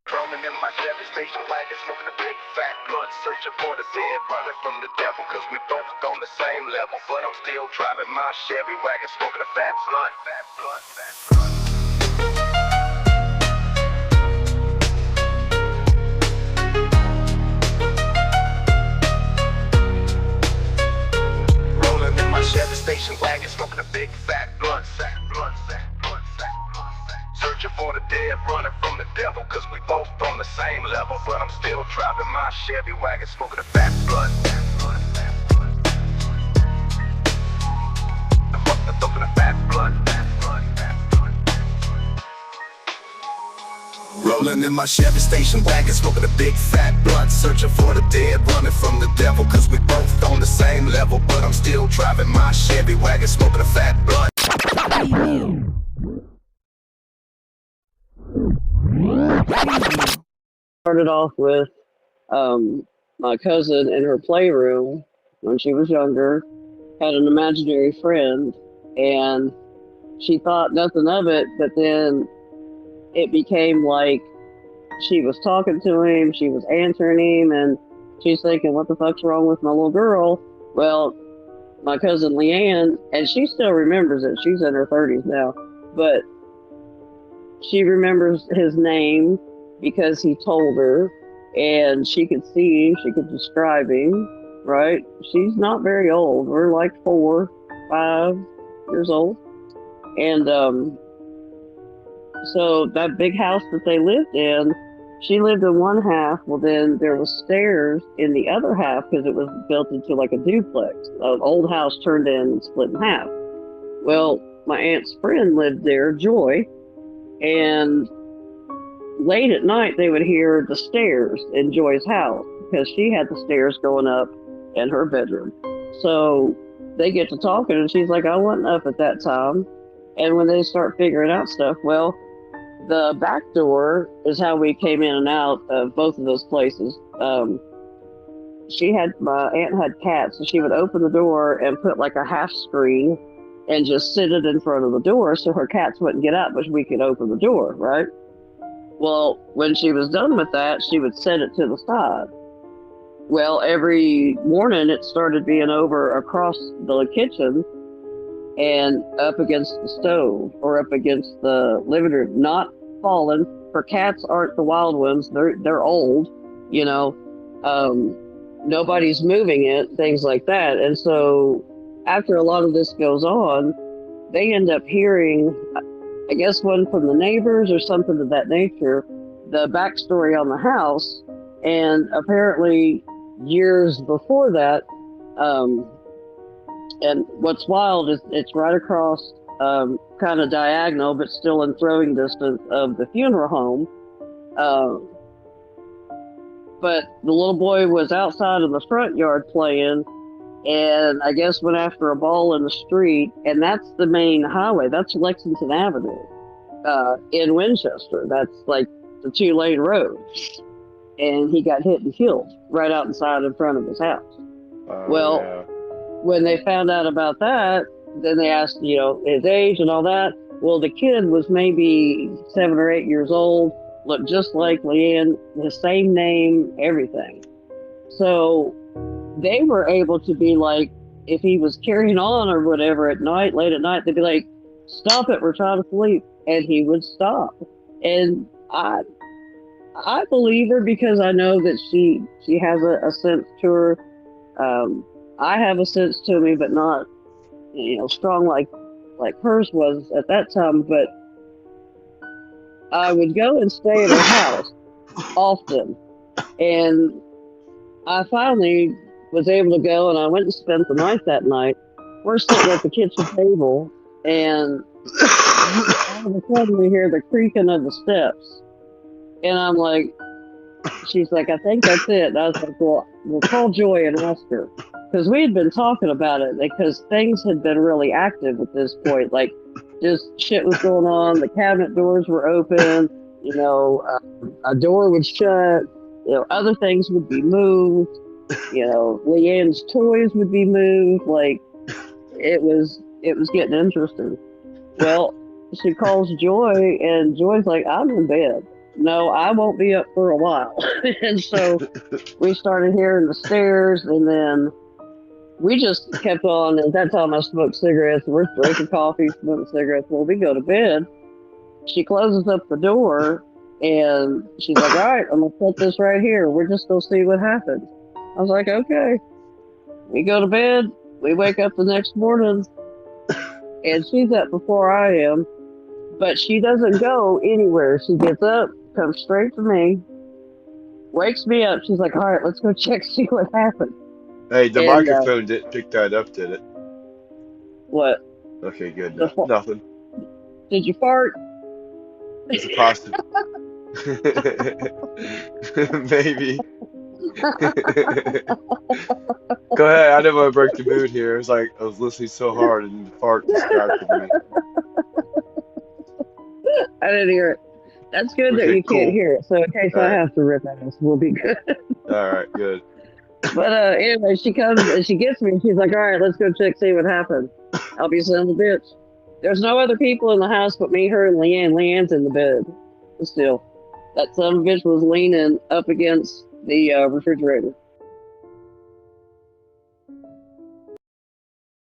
Crawling in my Chevy station wagon, smoking a big fat blunt, searching for the dead, running from the devil, cause we both on the same level. But I'm still driving my Chevy wagon, smoking a fat blunt, fat blunt, fat blunt. Rolling in my Chevy station wagon, smoking a big fat blunt, fat blunt, fat blunt, fat blunt, fat. Searching for the dead, running from the devil, cause we both on the same level. But I'm still driving my Chevy wagon, smoking a fat blunt, fat blunt, fat blunt. The fuck the smoking a fat blunt, fat blunt, fat blunt. Rolling in my Chevy station wagon, smoking a big fat blunt, searching for the dead, running from the devil, cause we both on the same level. But I'm still driving my Chevy wagon, smoking a fat blunt. Started off with my cousin in her playroom when she was younger, had an imaginary friend, and she thought nothing of it, but then it became like she was talking to him, she was answering him, and she's thinking, what the fuck's wrong with my little girl? Well, my cousin Leanne, and she still remembers it, she's in her 30s now, but she remembers his name because he told her, and she could see him, she could describe him, right? She's not very old. We're like 4, 5 years old. And so that big house that they lived in, she lived in one half. Well, then there was stairs in the other half because it was built into like a duplex. An old house turned in and split in half. Well, my aunt's friend lived there, Joy, and late at night they would hear the stairs in Joy's house because she had the stairs going up in her bedroom. So they get to talking, and she's like, I wasn't up at that time. And when they start figuring out stuff, well, the back door is how we came in and out of both of those places. My aunt had cats, so she would open the door and put like a half screen and just sit it in front of the door so her cats wouldn't get up, but we could open the door, right? Well, when she was done with that, she would set it to the side. Well, every morning it started being over across the kitchen and up against the stove or up against the living room, not falling. Her cats aren't the wild ones; they're old, you know. Nobody's moving it, things like that. And so, after a lot of this goes on, they end up hearing, I guess, one from the neighbors or something of that nature, the backstory on the house. And apparently, years before that, and what's wild is it's right across, kind of diagonal, but still in throwing distance of the funeral home. But the little boy was outside in the front yard playing, and I guess went after a ball in the street, and that's the main highway. That's Lexington Avenue in Winchester. That's like the 2-lane road. And he got hit and killed right outside in front of his house. Well, yeah. When they found out about that, then they asked, his age and all that. Well, the kid was maybe 7 or 8 years old, looked just like Leanne, the same name, everything. So they were able to be like, if he was carrying on or whatever at night, late at night, they'd be like, stop it, we're trying to sleep. And he would stop. And I believe her because I know that she has a sense to her. I have a sense to me, but not, strong like hers was at that time. But I would go and stay at her house often. And I finally was able to go, and I went and spent the night that night. We're sitting at the kitchen table, and all of a sudden we hear the creaking of the steps. And I'm like, she's like, I think that's it. And I was like, well, we'll call Joy and ask her. Because we had been talking about it, because things had been really active at this point. Like, just shit was going on. The cabinet doors were open. A door would shut. Other things would be moved. Leanne's toys would be moved. Like, it was getting interesting. Well, she calls Joy, and Joy's like, I'm in bed. no, I won't be up for a while. And so we started hearing the stairs, and then we just kept on. At that time, I smoked cigarettes. We're drinking coffee, smoking cigarettes. Well, we go to bed. She closes up the door, and she's like, all right, I'm going to put this right here. We're just going to see what happens. I was like, okay. We go to bed. We wake up the next morning, and she's up before I am. But she doesn't go anywhere. She gets up, comes straight to me, wakes me up. She's like, all right, let's go check, see what happened. Hey, the And microphone didn't pick that up, did it? what? Okay, good. The Nothing. Did you fart? It's a positive. Maybe. Go ahead. I didn't want to break the mood here. It was like I was listening so hard and the fart distracted me. I didn't hear it. That's good that Okay, you can't cool. hear it. So in case All I right. have to rip ass, we'll be good. All right, good. But anyway, she comes and she gets me, and she's like, all right, let's go check, see what happened. I'll be son of a bitch. There's no other people in the house but me, her, and Leanne. Leanne's in the bed. But still, that son of a bitch was leaning up against the refrigerator.